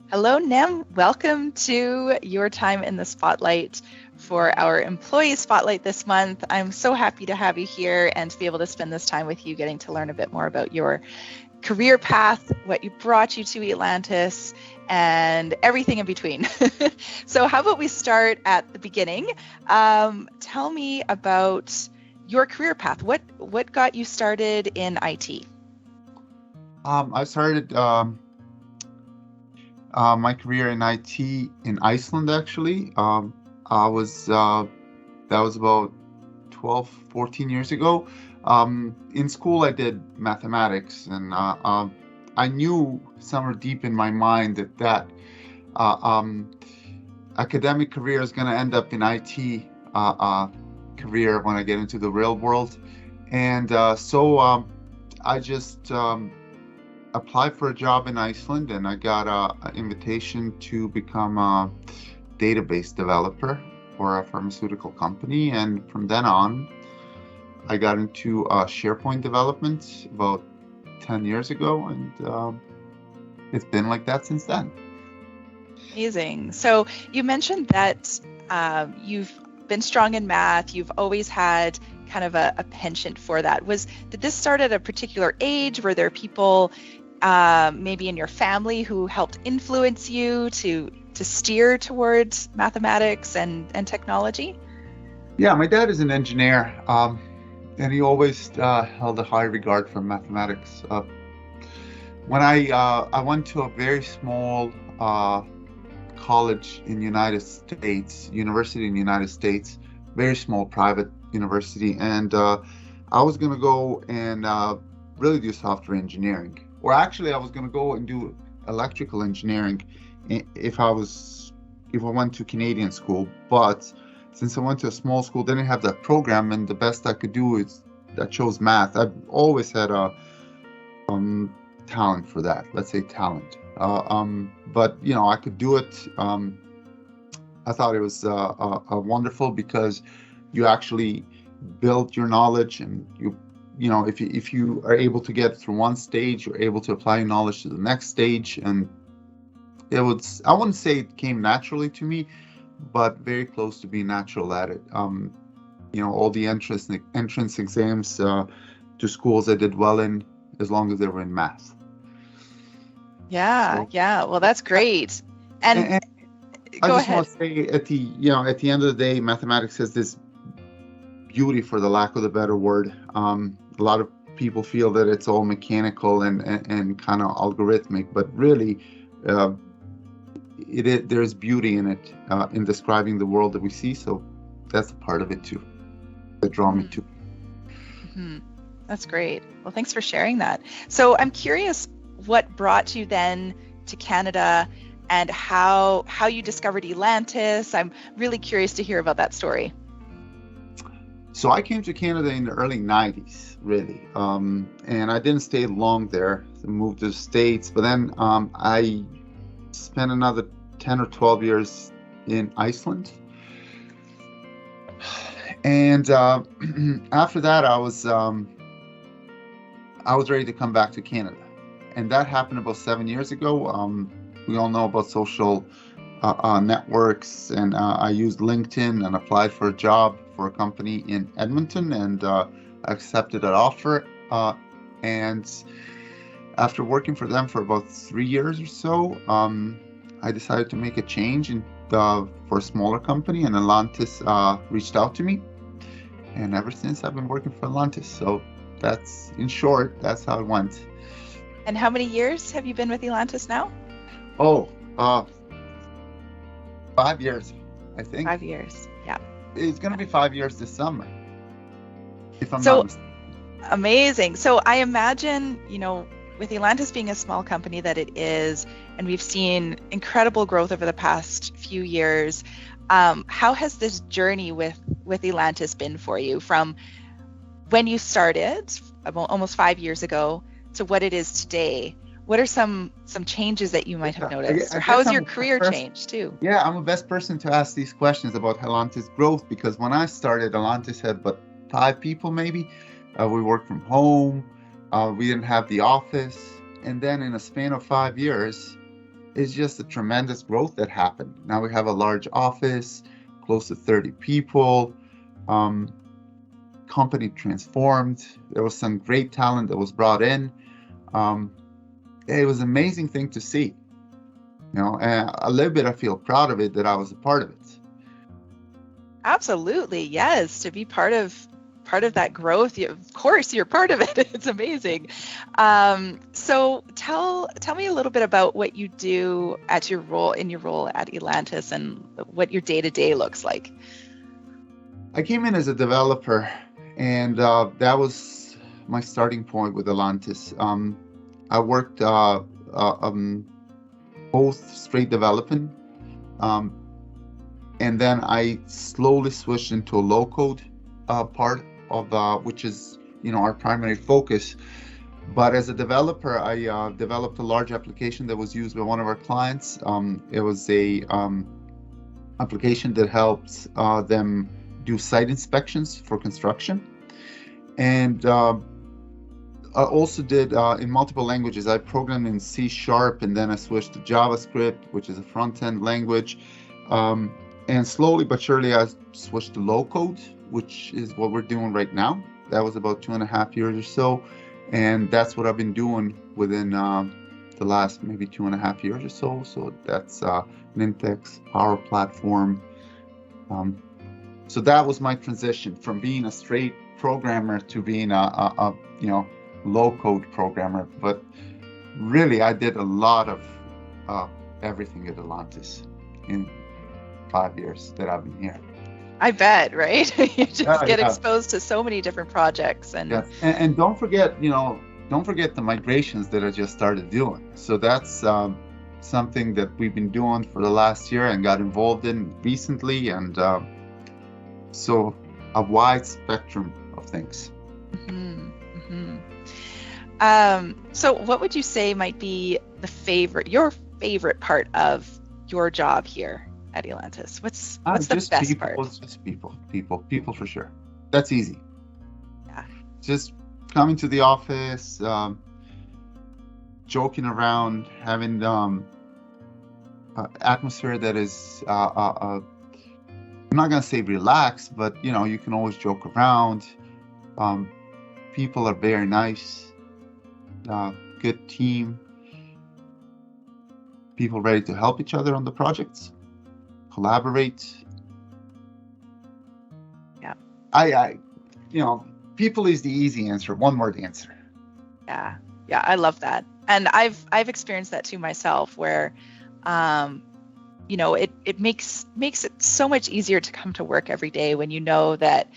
Hello, Nem. Welcome to your time in the spotlight for our employee spotlight this month. I'm so happy to have you here and to be able to spend this time with you, getting to learn a bit more about your career path, what you brought you to Elantis, and everything in between. So how about we start at the beginning? Tell me about your career path. What got you started in IT? I started my career in IT in Iceland, actually. I was That was about 12, 14 years ago. In school, I did mathematics, and I knew somewhere deep in my mind that uh, um, academic career is going to end up in IT career when I get into the real world. And so I just applied for a job in Iceland, and I got an invitation to become a database developer for a pharmaceutical company. And from then on, I got into SharePoint development about 10 years ago, and it's been like that since then. Amazing. So you mentioned that you've been strong in math. You've always had kind of a penchant for that. Did this start at a particular age? Were there people maybe in your family who helped influence you to steer towards mathematics and technology? Yeah, my dad is an engineer, and he always held a high regard for mathematics. When I went to a very small college in the United States, university in the United States, very small private university, and I was going to go and really do software engineering. Or actually, I was going to go and do electrical engineering if I went to Canadian school. But since I went to a small school, they didn't have that program, and the best I could do is I chose math. I've always had a talent for that. Let's say talent. But I could do it. I thought it was wonderful because you actually build your knowledge, and if you are able to get through one stage, you're able to apply your knowledge to the next stage. And I wouldn't say it came naturally to me, but very close to being natural at it. All the entrance exams to schools I did well in, as long as they were in math. Yeah, So, yeah. Well, that's great. And and I go just ahead. want to say at the end of the day, mathematics has this beauty, for the lack of a better word. A lot of people feel that it's all mechanical and kind of algorithmic, but really, there's beauty in it, in describing the world that we see. So that's a part of it too, that draw me to. Mm-hmm. That's great. Well, thanks for sharing that. So I'm curious what brought you then to Canada and how you discovered Elantis. I'm really curious to hear about that story. So I came to Canada in the early 90s, really. And I didn't stay long there. I moved to the States, but then I spent another 10 or 12 years in Iceland. And after that, I was ready to come back to Canada. And that happened about 7 years ago. We all know about social networks, and I used LinkedIn and applied for a job for a company in Edmonton, and accepted an offer. And after working for them for about 3 years or so, I decided to make a change for a smaller company, and Elantis reached out to me. And ever since, I've been working for Elantis. So that's, in short, that's how it went. And how many years have you been with Elantis now? Oh, 5 years, I think. 5 years. Yeah. It's going to be 5 years this summer, if I'm So not mistaken. amazing. So I imagine, with Elantis being a small company that it is, and we've seen incredible growth over the past few years, how has this journey with Elantis been for you from when you started about almost 5 years ago to what it is today? What are some changes that you might have noticed? Or how has your career changed too? Yeah, I'm the best person to ask these questions about Elantis growth, because when I started, Elantis had but 5 people maybe. We worked from home. We didn't have the office. And then in a span of 5 years, it's just a tremendous growth that happened. Now we have a large office, close to 30 people. Company transformed. There was some great talent that was brought in. It was an amazing thing to see. And a little bit I feel proud of it that I was a part of it. Absolutely, yes. To be part of that growth, of course, you're part of it. It's amazing. So tell me a little bit about what you do in your role at Elantis and what your day-to-day looks like. I came in as a developer, and that was my starting point with Elantis. I worked both straight development, and then I slowly switched into a low-code part of which is our primary focus. But as a developer, I developed a large application that was used by one of our clients. It was a application that helps them do site inspections for construction, and I also did in multiple languages. I programmed in C#, and then I switched to JavaScript, which is a front-end language. And slowly but surely, I switched to low-code, which is what we're doing right now. That was about 2.5 years or so. And that's what I've been doing within the last maybe 2.5 years or so. So that's Nintex, Power Platform. So that was my transition from being a straight programmer to being a low-code programmer. But really, I did a lot of everything at Elantis in 5 years that I've been here. I bet, right? You just get exposed to so many different projects, and and don't forget the migrations that I just started doing. So that's something that we've been doing for the last year and got involved in recently, and so a wide spectrum of things. So what would you say might be your favorite part of your job here at Elantis? What's the best part? It's just people for sure. That's easy. Yeah. Just coming to the office, joking around, having atmosphere that is I'm not gonna say relaxed, but you can always joke around. People are very nice. Good team. People ready to help each other on the projects. Collaborate. Yeah. I people is the easy answer, one word answer. Yeah, I love that, and I've experienced that too myself, where it makes it so much easier to come to work every day when you know that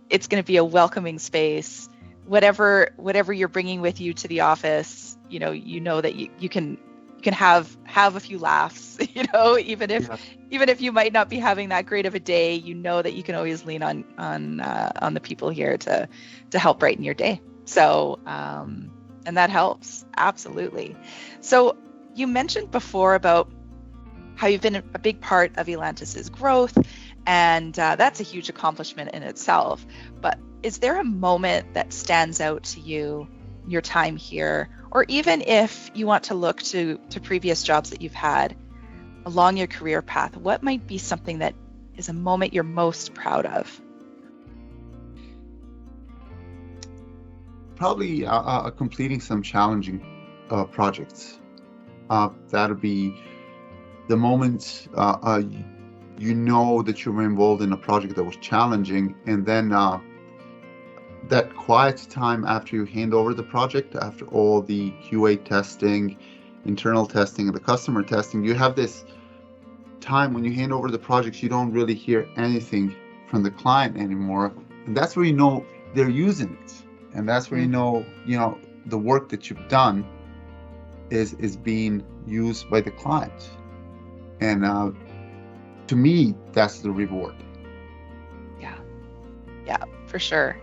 it's going to be a welcoming space. Whatever you're bringing with you to the office, you know that you can have a few laughs, even if you might not be having that great of a day, that you can always lean on the people here to help brighten your day. So and that helps, absolutely. So you mentioned before about how you've been a big part of Elantis's growth, and that's a huge accomplishment in itself. But is there a moment that stands out to you, your time here, or even if you want to look to previous jobs that you've had along your career path, what might be something that is a moment you're most proud of? Probably completing some challenging projects. That'll be the moment that you were involved in a project that was challenging, and then that quiet time after you hand over the project, after all the QA testing, internal testing, and the customer testing, you have this time when you hand over the projects, you don't really hear anything from the client anymore, and that's where they're using it, and that's where the work that you've done is being used by the client, and to me, that's the reward. Yeah, for sure.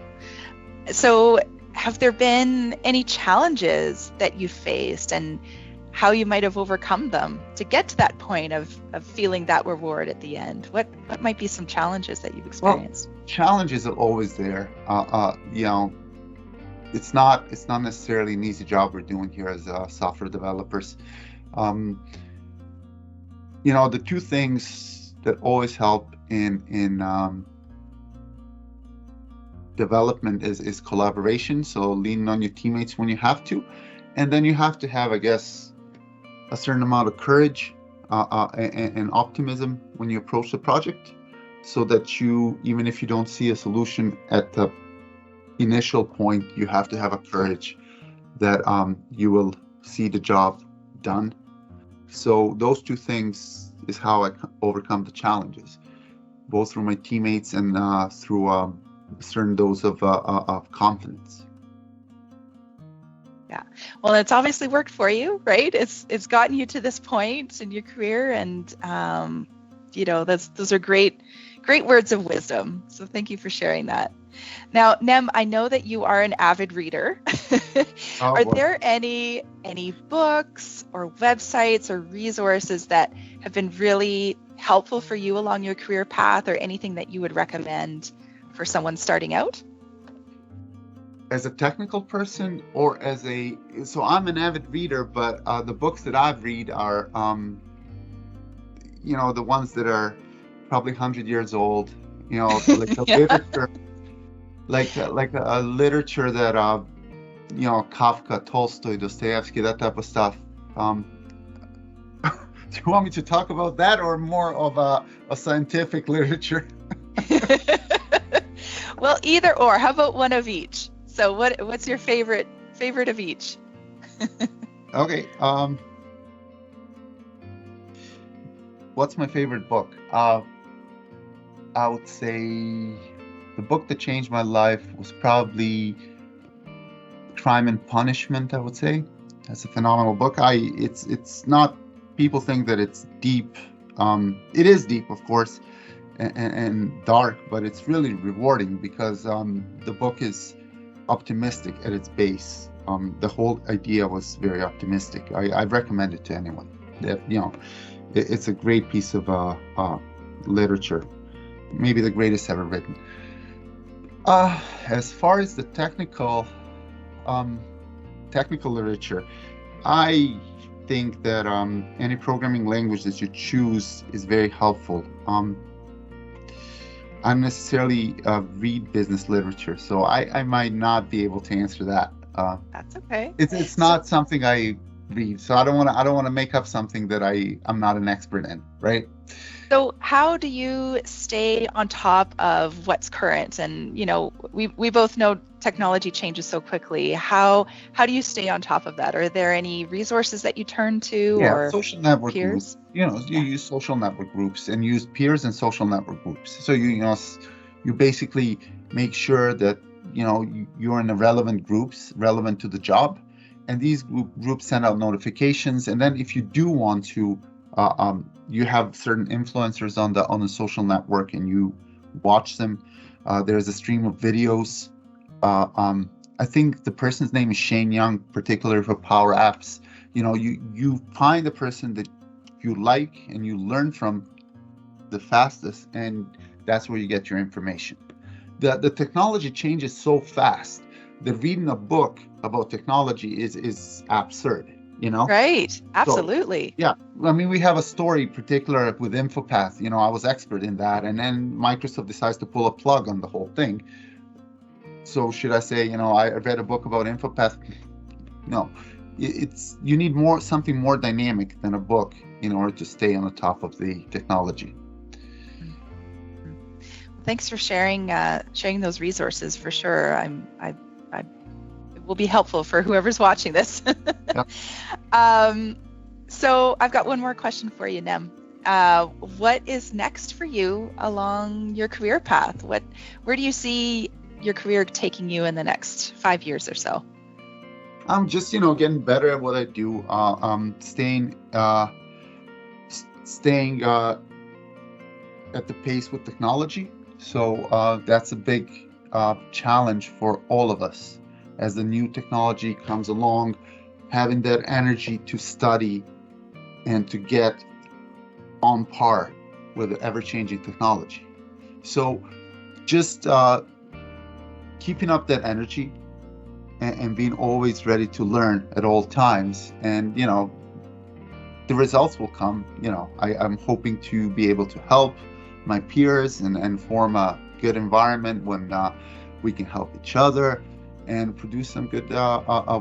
So have there been any challenges that you faced, and how you might have overcome them to get to that point of feeling that reward at the end? What might be some challenges that you've experienced? Well, challenges are always there. It's not necessarily an easy job we're doing here as software developers. the two things that always help in development is collaboration. So leaning on your teammates when you have to, and then you have to have, I guess, a certain amount of courage and optimism when you approach the project, so that you, even if you don't see a solution at the initial point, you have to have a courage that you will see the job done. So those two things is how I overcome the challenges, both through my teammates and through a certain dose of confidence. Yeah. Well, it's obviously worked for you, right? It's gotten you to this point in your career, and those are great words of wisdom. So thank you for sharing that. Now, Nem, I know that you are an avid reader. Are there any books or websites or resources that have been really helpful for you along your career path, or anything that you would recommend for someone starting out? As a technical person, or so I'm an avid reader, but the books that I've read are, the ones that are probably 100 years old, like the literature, like a literature that, Kafka, Tolstoy, Dostoevsky, that type of stuff. Do you want me to talk about that, or more of a scientific literature? Well, either or. How about one of each? So what's your favorite of each? Okay. What's my favorite book? I would say the book that changed my life was probably Crime and Punishment, I would say. That's a phenomenal book. It's not, people think that it's deep. It is deep, of course, and dark, but it's really rewarding because the book is optimistic at its base. The whole idea was very optimistic. I recommend it to anyone. It's a great piece of literature, maybe the greatest ever written. As far as the technical literature, I think that any programming language that you choose is very helpful. I don't necessarily read business literature, so I might not be able to answer that. That's okay. It's not something I read, so I don't want to make up something that I'm not an expert in, right? So how do you stay on top of what's current? And we both know technology changes so quickly. How do you stay on top of that? Are there any resources that you turn to, or social network peers? Groups? You use social network groups and use peers and social network groups. So you basically make sure that you're in the relevant groups relevant to the job, and these groups send out notifications. And then if you do want to, you have certain influencers on the social network, and you watch them. There's a stream of videos. I think the person's name is Shane Young, particularly for Power Apps. You find the person that you like and you learn from the fastest, and that's where you get your information. The technology changes so fast that reading a book about technology is absurd. Right. Absolutely. So, yeah. I mean, we have a story particular with InfoPath. I was expert in that, and then Microsoft decides to pull a plug on the whole thing. So should I say, I read a book about InfoPath? No, you need something more dynamic than a book in order to stay on the top of the technology. Thanks for sharing those resources, for sure. It will be helpful for whoever's watching this. Yeah. So I've got one more question for you, Nem. What is next for you along your career path? Where do you see your career taking you in the next 5 years or so? I'm just, getting better at what I do. Staying at the pace with technology. So that's a big challenge for all of us as the new technology comes along, having that energy to study and to get on par with the ever-changing technology. So just keeping up that energy and being always ready to learn at all times, and the results will come. I'm hoping to be able to help my peers and form a good environment when we can help each other and produce some good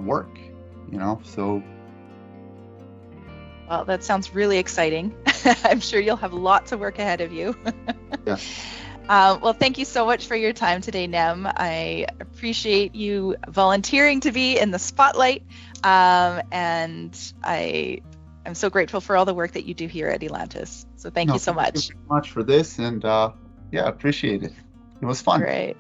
work. So. Well, that sounds really exciting. I'm sure you'll have lots of work ahead of you. Yeah. Well, thank you so much for your time today, Nem. I appreciate you volunteering to be in the spotlight, and I'm so grateful for all the work that you do here at Elantis. So thank you so much. Thank you very much for this, and appreciate it. It was fun. Great.